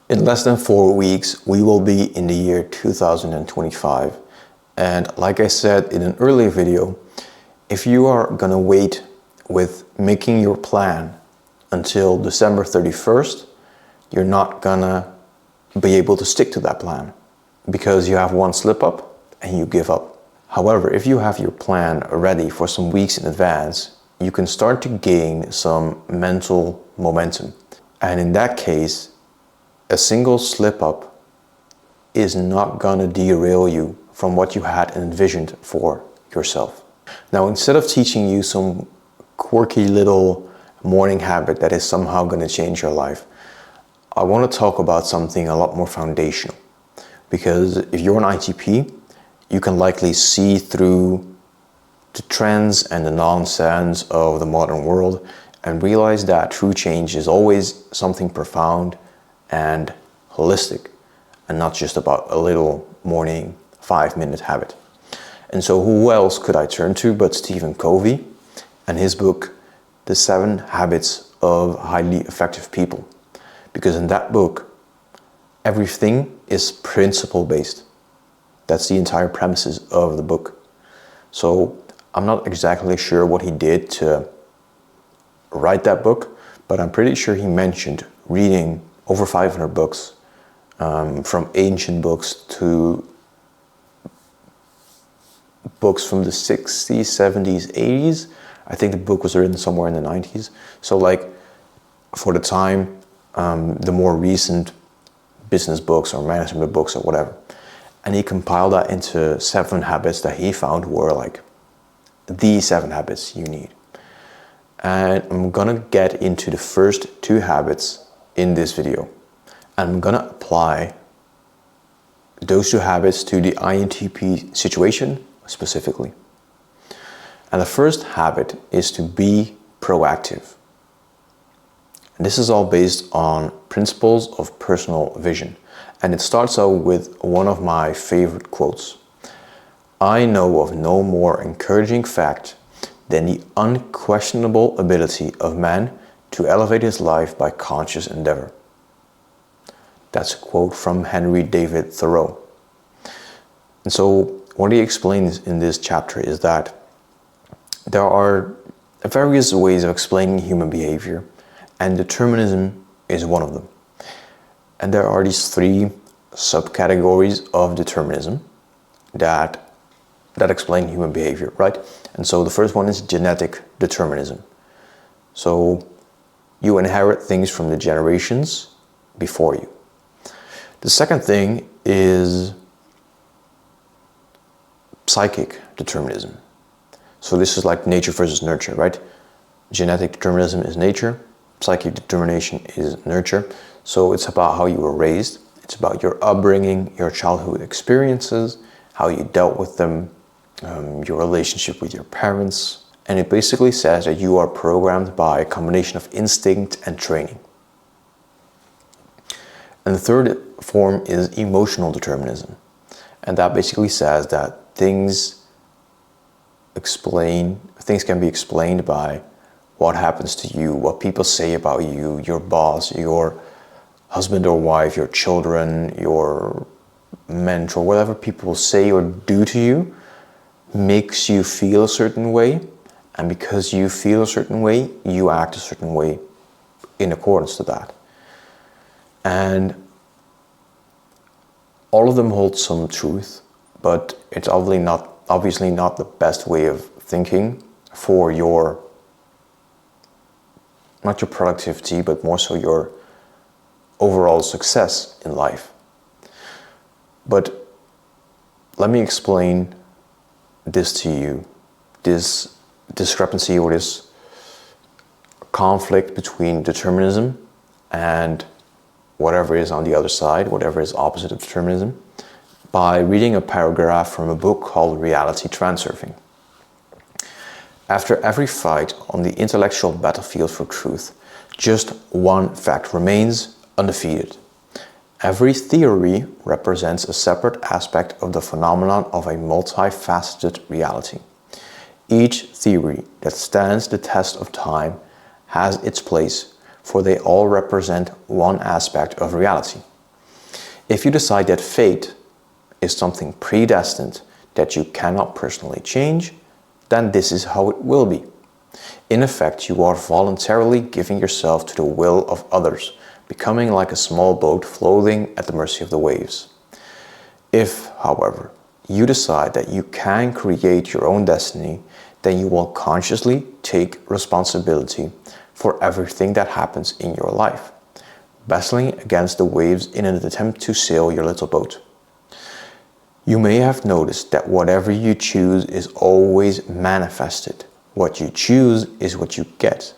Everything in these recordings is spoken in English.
In less than 4 weeks, we will be in the year 2025. And like I said in an earlier video, if you are gonna wait with making your plan until December 31st, you're not gonna be able to stick to that plan because you have one slip up and you give up. However, if you have your plan ready for some weeks in advance, you can start to gain some mental momentum. And in that case, a single slip up is not gonna derail you from what you had envisioned for yourself. Now, instead of teaching you some quirky little morning habit that is somehow gonna change your life, I wanna talk about something a lot more foundational. Because if you're an INTP, you can likely see through the trends and the nonsense of the modern world and realize that true change is always something profound and holistic and not just about a little morning 5-minute habit. And so who else could I turn to but Stephen Covey and his book, The 7 Habits of Highly Effective People. Because in that book, everything is principle based. That's the entire premises of the book. So I'm not exactly sure what he did to write that book, but I'm pretty sure he mentioned reading over 500 books, from ancient books to books from the 60s, 70s, 80s. I think the book was written somewhere in the 90s. So like for the time, the more recent business books or management books or whatever. And he compiled that into 7 habits that he found were like the 7 habits you need. And I'm gonna get into the first 2 habits in this video. And I'm gonna apply those 2 habits to the INTP situation specifically. And the first habit is to be proactive. And this is all based on principles of personal vision. And it starts out with one of my favorite quotes. I know of no more encouraging fact than the unquestionable ability of man to elevate his life by conscious endeavor. That's a quote from Henry David Thoreau. And so what he explains in this chapter is that there are various ways of explaining human behavior, and determinism is one of them. And there are these 3 subcategories of determinism that explain human behavior, right? And so the first one is genetic determinism. So you inherit things from the generations before you. The second thing is psychic determinism. So this is like nature versus nurture, right? Genetic determinism is nature, psychic determination is nurture. So it's about how you were raised, it's about your upbringing, your childhood experiences, how you dealt with them, your relationship with your parents. And it basically says that you are programmed by a combination of instinct and training. And the third form is emotional determinism. And that basically says that things can be explained by what happens to you, what people say about you, your boss, your husband or wife, your children, your mentor, whatever people say or do to you makes you feel a certain way. And because you feel a certain way, you act a certain way in accordance to that. And all of them hold some truth, but it's obviously not the best way of thinking for not your productivity, but more so your overall success in life. But let me explain this to you, this discrepancy or this conflict between determinism and whatever is on the other side, whatever is opposite of determinism, by reading a paragraph from a book called Reality Transurfing. After every fight on the intellectual battlefield for truth, just one fact remains undefeated. Every theory represents a separate aspect of the phenomenon of a multifaceted reality. Each theory that stands the test of time has its place, for they all represent one aspect of reality. If you decide that fate is something predestined that you cannot personally change, then this is how it will be. In effect, you are voluntarily giving yourself to the will of others, becoming like a small boat floating at the mercy of the waves. If, however, you decide that you can create your own destiny, then you will consciously take responsibility for everything that happens in your life, battling against the waves in an attempt to sail your little boat. You may have noticed that whatever you choose is always manifested. What you choose is what you get.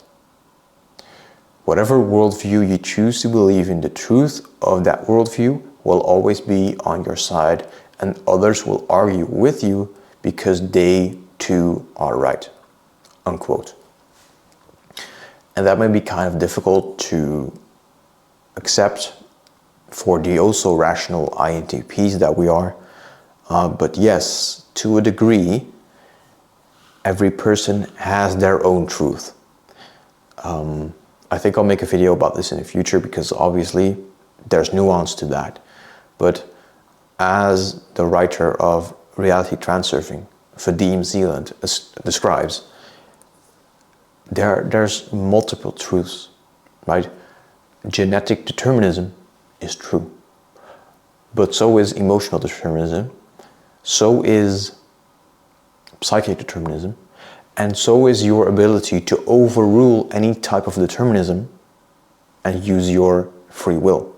Whatever worldview you choose to believe in, the truth of that worldview will always be on your side, and others will argue with you because they too are right. Unquote. And that may be kind of difficult to accept for the also rational INTPs that we are. But yes, to a degree, every person has their own truth. I think I'll make a video about this in the future because obviously there's nuance to that. But as the writer of Reality Transurfing, Vadim Zeeland, describes, there's multiple truths, right? Genetic determinism is true, but so is emotional determinism, so is psychic determinism, and so is your ability to overrule any type of determinism and use your free will.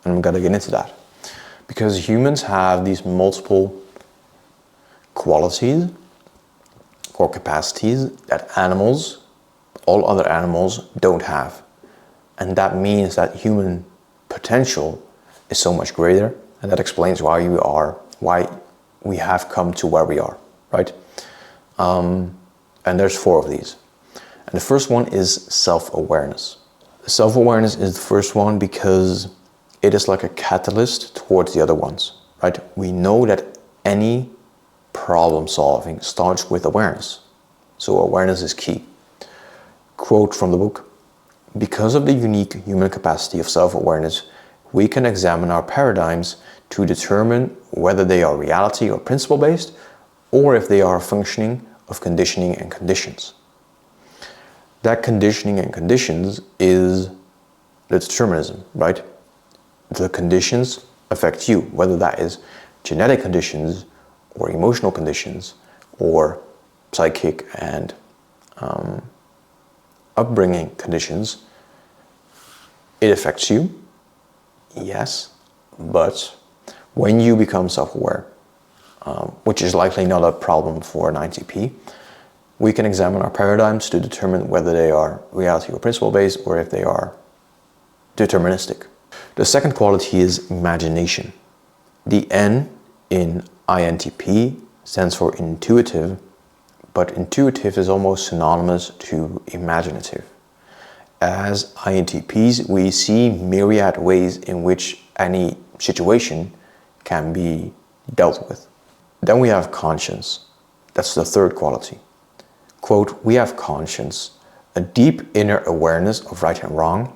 And I'm gonna get into that. Because humans have these multiple qualities or capacities that animals, all other animals, don't have. And that means that human potential is so much greater, and that explains why we have come to where we are, right? And there's 4 of these. And the first one is self-awareness. Self-awareness is the first one because it is like a catalyst towards the other ones, right? We know that any problem solving starts with awareness. So awareness is key. Quote from the book: "Because of the unique human capacity of self-awareness, we can examine our paradigms to determine whether they are reality or principle-based, or if they are a functioning of conditioning and conditions." That conditioning and conditions is the determinism, right? The conditions affect you, whether that is genetic conditions or emotional conditions or psychic and upbringing conditions. It affects you, yes, but when you become self-aware, which is likely not a problem for an INTP, we can examine our paradigms to determine whether they are reality or principle-based or if they are deterministic. The second quality is imagination. The N in INTP stands for intuitive, but intuitive is almost synonymous to imaginative. As INTPs, we see myriad ways in which any situation can be dealt with. Then we have conscience. That's the third quality. Quote, "We have conscience, a deep inner awareness of right and wrong,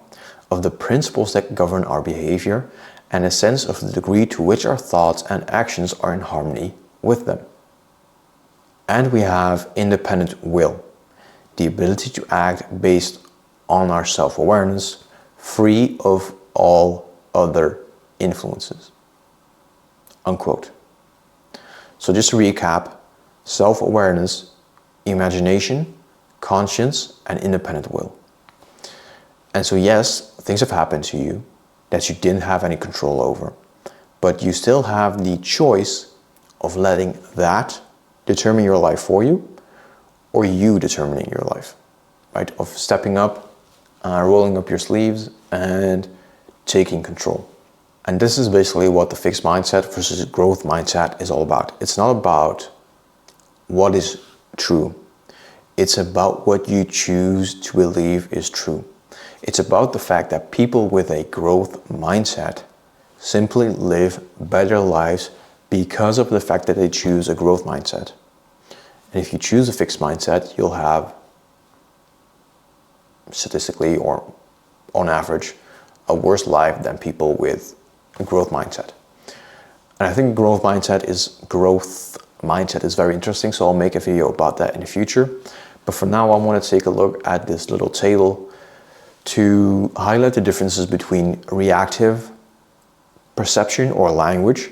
of the principles that govern our behavior, and a sense of the degree to which our thoughts and actions are in harmony with them." And we have independent will, the ability to act based on our self-awareness, free of all other influences. Unquote. So just to recap, self-awareness, imagination, conscience, and independent will. And so yes, things have happened to you that you didn't have any control over, but you still have the choice of letting that determine your life for you, or you determining your life, right? Of stepping up, rolling up your sleeves, and taking control. And this is basically what the fixed mindset versus growth mindset is all about. It's not about what is true. It's about what you choose to believe is true. It's about the fact that people with a growth mindset simply live better lives because of the fact that they choose a growth mindset. And if you choose a fixed mindset, you'll have, statistically or on average, a worse life than people with a growth mindset. And I think growth mindset is very interesting, so I'll make a video about that in the future. But for now, I want to take a look at this little table to highlight the differences between reactive perception or language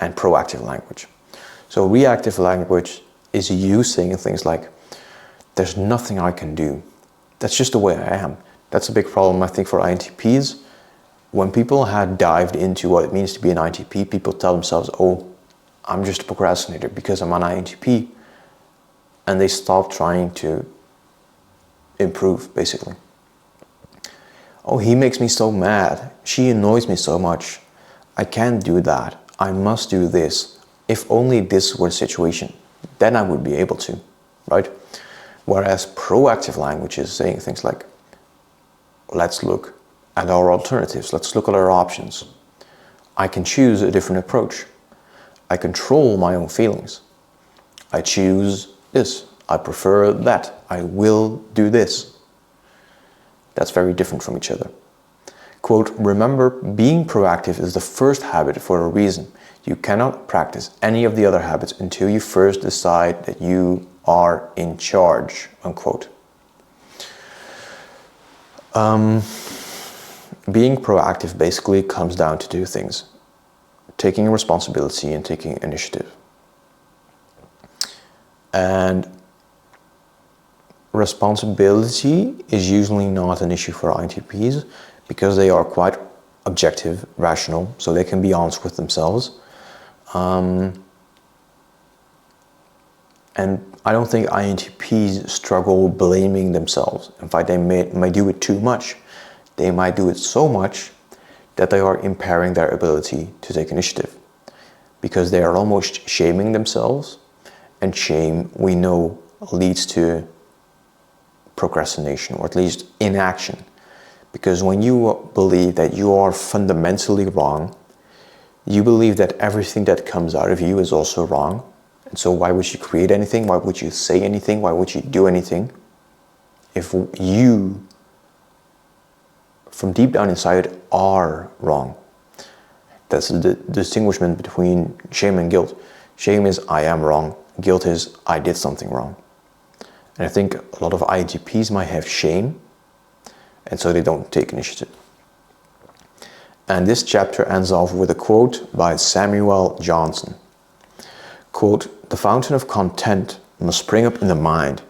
and proactive language. So reactive language is you saying things like, there's nothing I can do. That's just the way I am. That's a big problem, I think, for INTPs. When people had dived into what it means to be an INTP, people tell themselves, oh, I'm just a procrastinator because I'm an INTP. And they stop trying to improve, basically. Oh, he makes me so mad. She annoys me so much. I can't do that. I must do this. If only this were the situation, then I would be able to, right? Whereas proactive language is saying things like, let's look at our alternatives. Let's look at our options. I can choose a different approach. I control my own feelings. I choose this. I prefer that. I will do this. That's very different from each other. Quote, remember, being proactive is the first habit for a reason. You cannot practice any of the other habits until you first decide that you are in charge, unquote. Being proactive basically comes down to two things: taking responsibility and taking initiative. And responsibility is usually not an issue for INTPs because they are quite objective, rational, so they can be honest with themselves. And I don't think INTPs struggle blaming themselves. In fact, they may do it too much. They might do it so much that they are impairing their ability to take initiative because they are almost shaming themselves, and shame, we know, leads to procrastination, or at least inaction. Because when you believe that you are fundamentally wrong, you believe that everything that comes out of you is also wrong. And so why would you create anything? Why would you say anything? Why would you do anything if you, from deep down inside, are wrong? That's the distinguishment between shame and guilt. Shame is I am wrong. Guilt is I did something wrong. And I think a lot of INTPs might have shame, and so they don't take initiative. And this chapter ends off with a quote by Samuel Johnson. Quote, the fountain of content must spring up in the mind,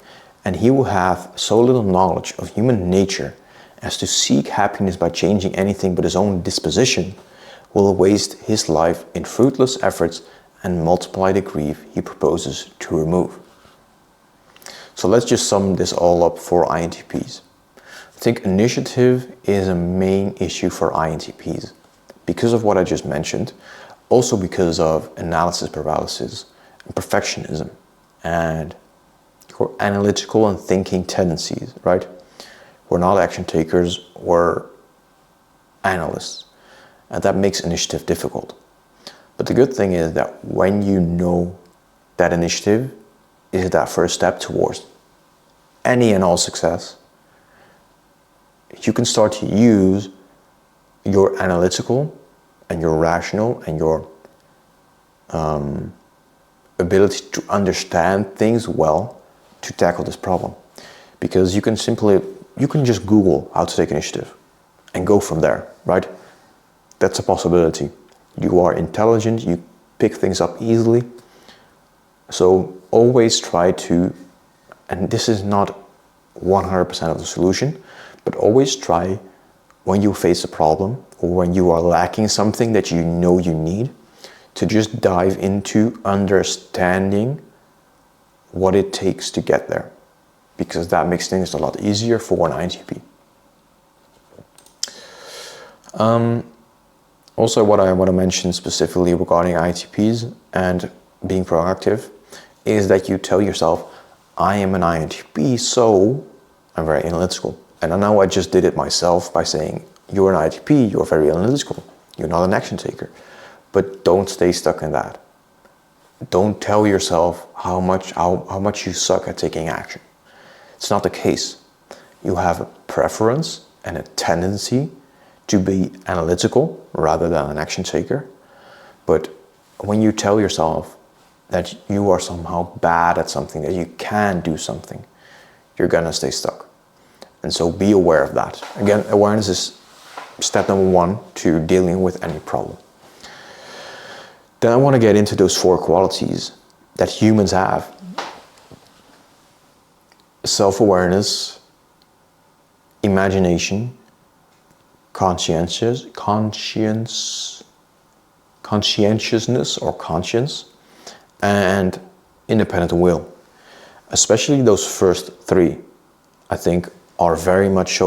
and he who hath so little knowledge of human nature as to seek happiness by changing anything but his own disposition will waste his life in fruitless efforts and multiply the grief he proposes to remove. So let's just sum this all up for INTPs. I think initiative is a main issue for INTPs because of what I just mentioned, also because of analysis paralysis and perfectionism and analytical and thinking tendencies, right? We're not action takers, we're analysts, and that makes initiative difficult. But the good thing is that when you know that initiative is that first step towards any and all success, you can start to use your analytical and your rational and your ability to understand things well to tackle this problem. Because you can just Google how to take initiative and go from there, right? That's a possibility. You are intelligent, you pick things up easily. So always try to, and this is not 100% of the solution, but always try when you face a problem or when you are lacking something that you know you need, to just dive into understanding what it takes to get there, because that makes things a lot easier for an INTP. Also, what I want to mention specifically regarding INTPs and being proactive is that you tell yourself, I am an INTP, so I'm very analytical. And I know I just did it myself by saying, you're an INTP, you're very analytical, you're not an action taker. But don't stay stuck in that. Don't tell yourself how much you suck at taking action. It's not the case. You have a preference and a tendency to be analytical rather than an action taker. But when you tell yourself that you are somehow bad at something, that you can't do something, you're gonna stay stuck. And so be aware of that. Again, awareness is step number one to dealing with any problem. Then I want to get into those 4 qualities that humans have. Self-awareness, imagination, conscientiousness or conscience, and independent will. Especially those first 3, I think, are very much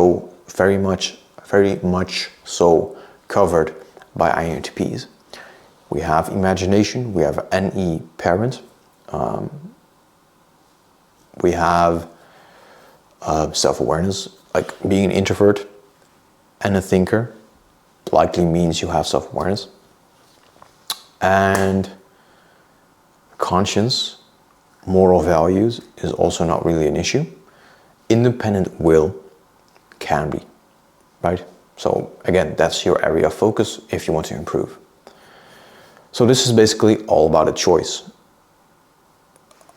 so covered by INTPs. We have imagination, we have NE parent, we have self-awareness, like being an introvert and a thinker likely means you have self-awareness. And conscience, moral values is also not really an issue. Independent will can be, right? So again, that's your area of focus if you want to improve. So this is basically all about a choice.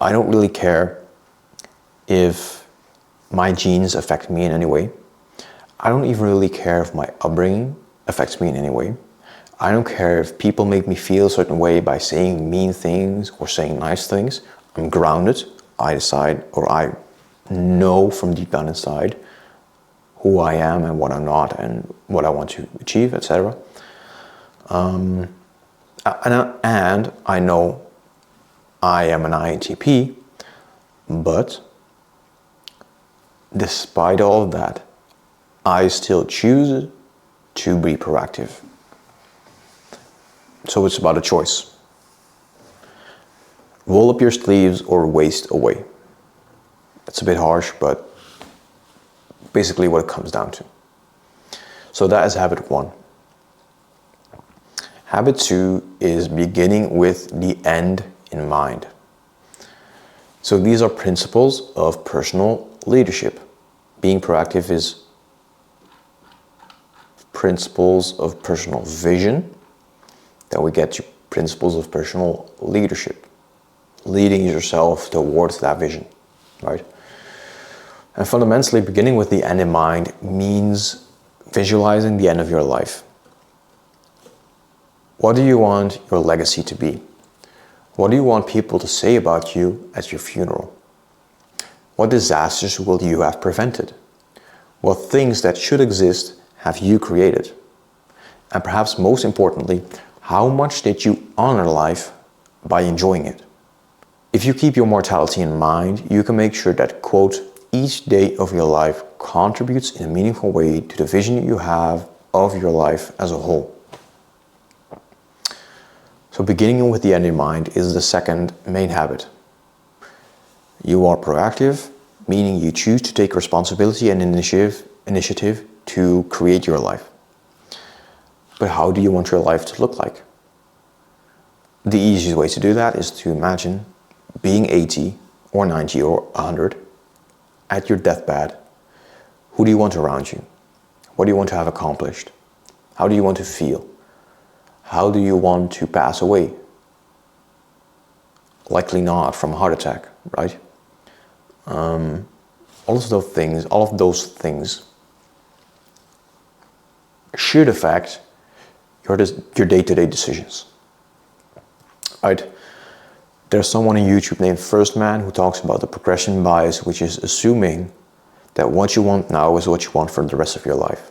I don't really care if my genes affect me in any way. I don't even really care if my upbringing affects me in any way. I don't care if people make me feel a certain way by saying mean things or saying nice things. I'm grounded. I decide, or I know from deep down inside who I am and what I'm not and what I want to achieve, etc. And I know I am an INTP, but despite all of that, I still choose to be proactive. So it's about a choice. Roll up your sleeves or waste away. It's a bit harsh, but basically what it comes down to. So that is habit 1. Habit 2 is beginning with the end in mind. So these are principles of personal leadership. Being proactive is principles of personal vision. Then we get to principles of personal leadership, leading yourself towards that vision, right? And fundamentally, beginning with the end in mind means visualizing the end of your life. What do you want your legacy to be? What do you want people to say about you at your funeral? What disasters will you have prevented? What things that should exist have you created? And perhaps most importantly, how much did you honor life by enjoying it? If you keep your mortality in mind, you can make sure that, quote, each day of your life contributes in a meaningful way to the vision you have of your life as a whole. So beginning with the end in mind is the second main habit. You are proactive, meaning you choose to take responsibility and initiative to create your life. But how do you want your life to look like? The easiest way to do that is to imagine being 80 or 90 or 100 at your deathbed. Who do you want around you? What do you want to have accomplished? How do you want to feel? How do you want to pass away? Likely not from a heart attack, right? All of those things should affect your day-to-day decisions, right? There's someone on YouTube named First Man who talks about the progression bias, which is assuming that what you want now is what you want for the rest of your life.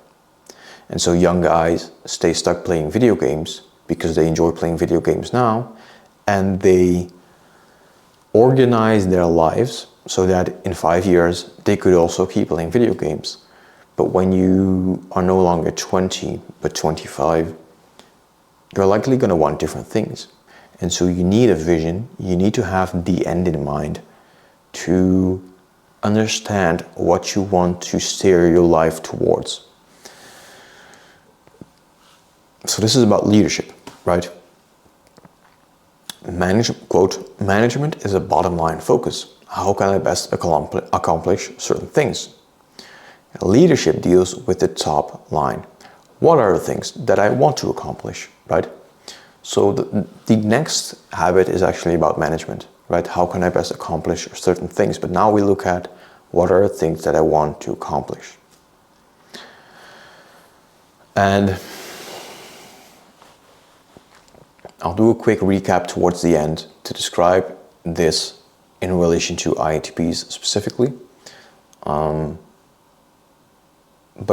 And so young guys stay stuck playing video games because they enjoy playing video games now, and they organize their lives so that in 5 years they could also keep playing video games. But when you are no longer 20 but 25, you're likely going to want different things. And so you need a vision, you need to have the end in mind to understand what you want to steer your life towards. So this is about leadership, right? Management is a bottom line focus. How can I best accomplish certain things? Leadership deals with the top line. what are the things that I want to accomplish, right? So the next habit is actually about management, right? How can I best accomplish certain things? But now we look at what are the things that I want to accomplish. And I'll do a quick recap towards the end to describe this in relation to INTPs specifically. But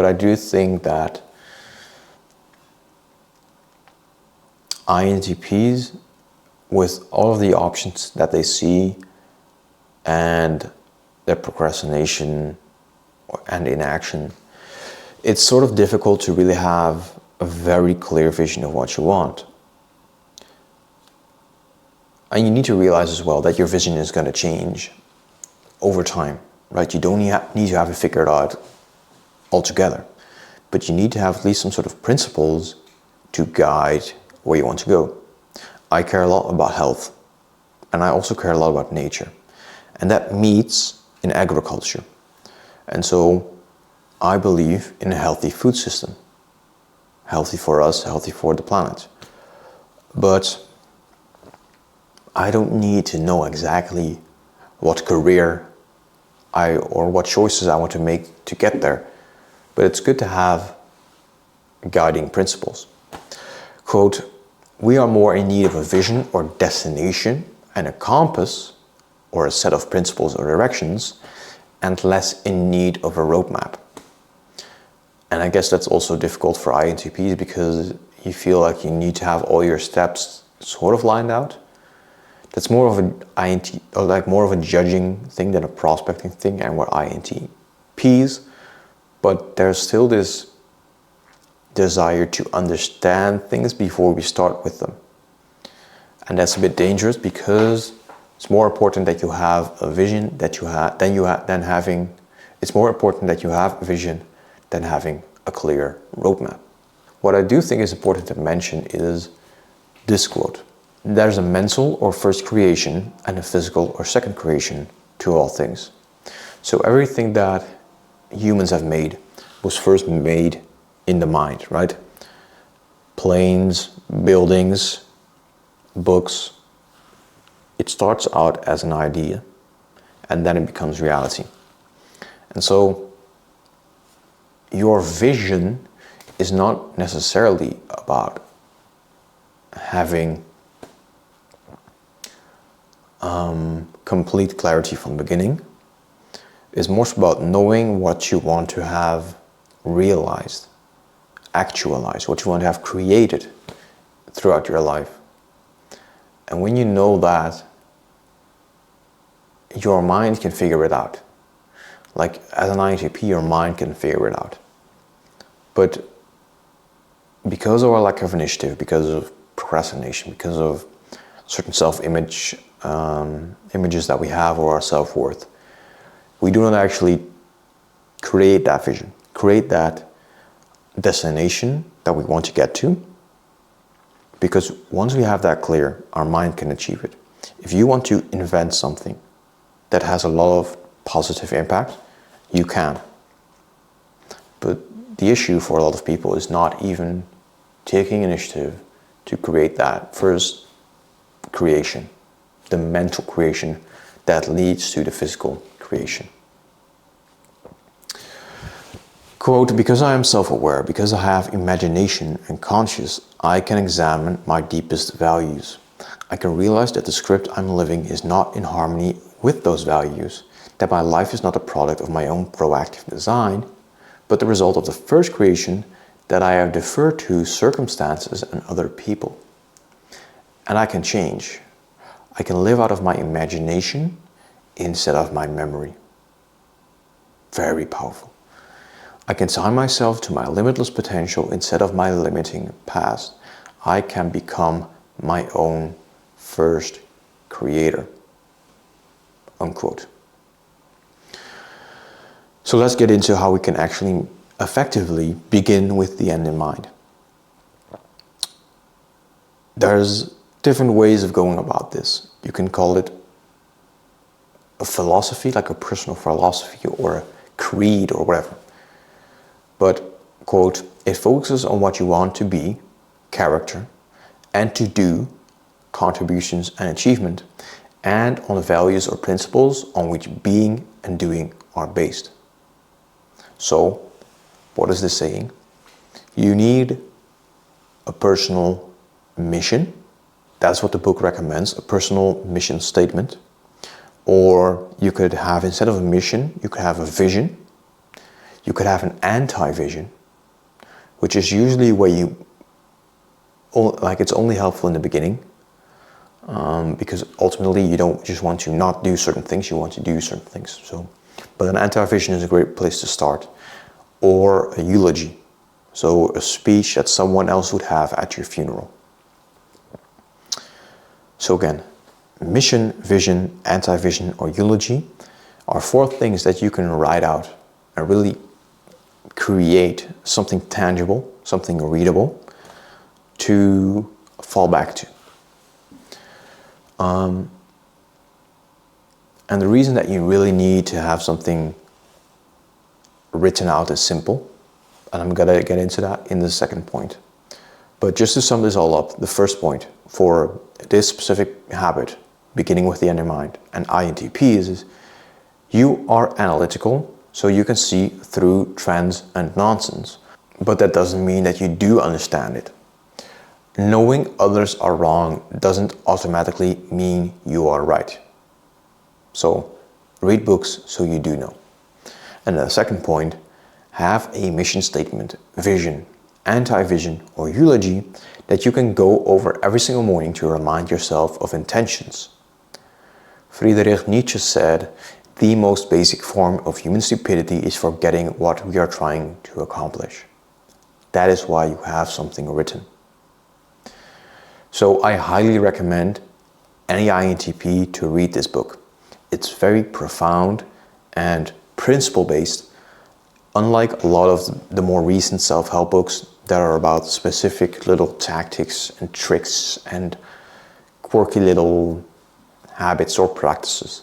I do think that INTPs, with all of the options that they see and their procrastination and inaction, it's sort of difficult to really have a very clear vision of what you want. And you need to realize as well that your vision is going to change over time, right? You don't need to have it figured out altogether, but you need to have at least some sort of principles to guide where you want to go. I care a lot about health, and I also care a lot about nature, and that meets in agriculture. And so I believe in a healthy food system, healthy for us, healthy for the planet. But I don't need to know exactly what career or what choices I want to make to get there. But it's good to have guiding principles. Quote, "We are more in need of a vision or destination and a compass or a set of principles or directions, and less in need of a roadmap." And I guess that's also difficult for INTPs because you feel like you need to have all your steps sort of lined out. That's more of an INT, or like more of a judging thing than a prospecting thing, and we're INTPs. But there's still this desire to understand things before we start with them. And that's a bit dangerous because it's more important that you have a vision it's more important that you have a vision than having a clear roadmap. What I do think is important to mention is this quote: "There's a mental or first creation and a physical or second creation to all things." So everything that humans have made was first made in the mind, right? Planes, buildings, books. It starts out as an idea and then it becomes reality. And so your vision is not necessarily about having complete clarity from the beginning. It's more about knowing what you want to have realized, actualized, what you want to have created throughout your life. And when you know that, your mind can figure it out. Like as an INTP, your mind can figure it out. But because of our lack of initiative, because of procrastination, because of certain self-image, images that we have of our self-worth, we do not actually create that vision, create that destination that we want to get to. Because once we have that clear, our mind can achieve it. If you want to invent something that has a lot of positive impact, you can. But the issue for a lot of people is not even taking initiative to create that first creation, the mental creation that leads to the physical creation. Quote, "Because I am self-aware, because I have imagination and conscious, I can examine my deepest values. I can realize that the script I'm living is not in harmony with those values, that my life is not a product of my own proactive design, but the result of the first creation that I have deferred to circumstances and other people. And I can change. I can live out of my imagination instead of my memory." Very powerful. "I can tie myself to my limitless potential instead of my limiting past. I can become my own first creator." Unquote. So let's get into how we can actually effectively begin with the end in mind. There's different ways of going about this. You can call it a philosophy, like a personal philosophy or a creed or whatever. But quote, "It focuses on what you want to be, character, and to do, contributions and achievement, and on the values or principles on which being and doing are based." So, what is this saying? You need a personal mission. That's what the book recommends, a personal mission statement. Or you could have, instead of a mission, you could have a vision. You could have an anti-vision, which is usually where it's only helpful in the beginning, because ultimately you don't just want to not do certain things, you want to do certain things. But an anti-vision is a great place to start. Or a eulogy, so a speech that someone else would have at your funeral. So again, mission, vision, anti-vision, or eulogy are 4 things that you can write out and really create something tangible, something readable to fall back to. And the reason that you really need to have something written out is simple, and I'm gonna get into that in the second point. But just to sum this all up, the first point for this specific habit, beginning with the inner mind and INTPs, is you are analytical, so you can see through trends and nonsense. But that doesn't mean that you do understand it. Knowing others are wrong doesn't automatically mean you are right. So read books so you do know. And the second point, have a mission statement, vision, anti-vision, or eulogy that you can go over every single morning to remind yourself of intentions. Friedrich Nietzsche said, "The most basic form of human stupidity is forgetting what we are trying to accomplish." That is why you have something written. So I highly recommend any INTP to read this book. It's very profound and principle-based, unlike a lot of the more recent self-help books that are about specific little tactics and tricks and quirky little habits or practices.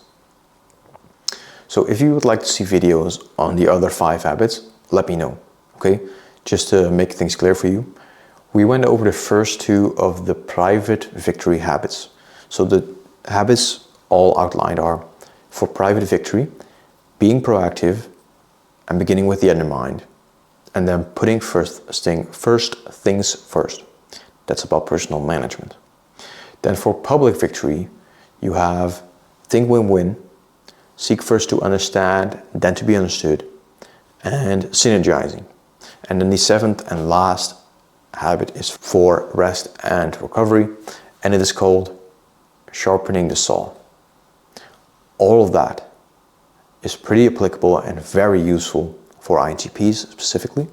So if you would like to see videos on the other 5 habits, let me know, okay? Just to make things clear for you, we went over the first 2 of the private victory habits. So the habits all outlined are, for private victory, being proactive and beginning with the inner mind, and then putting first things first. That's about personal management. Then for public victory, you have think win-win, seek first to understand, then to be understood, and synergizing. And then the 7th and last habit is for rest and recovery, and it is called sharpening the saw. All of that is pretty applicable and very useful for INTPs specifically.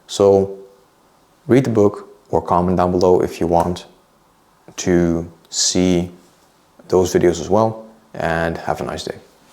So read the book or comment down below if you want to see those videos as well, and have a nice day.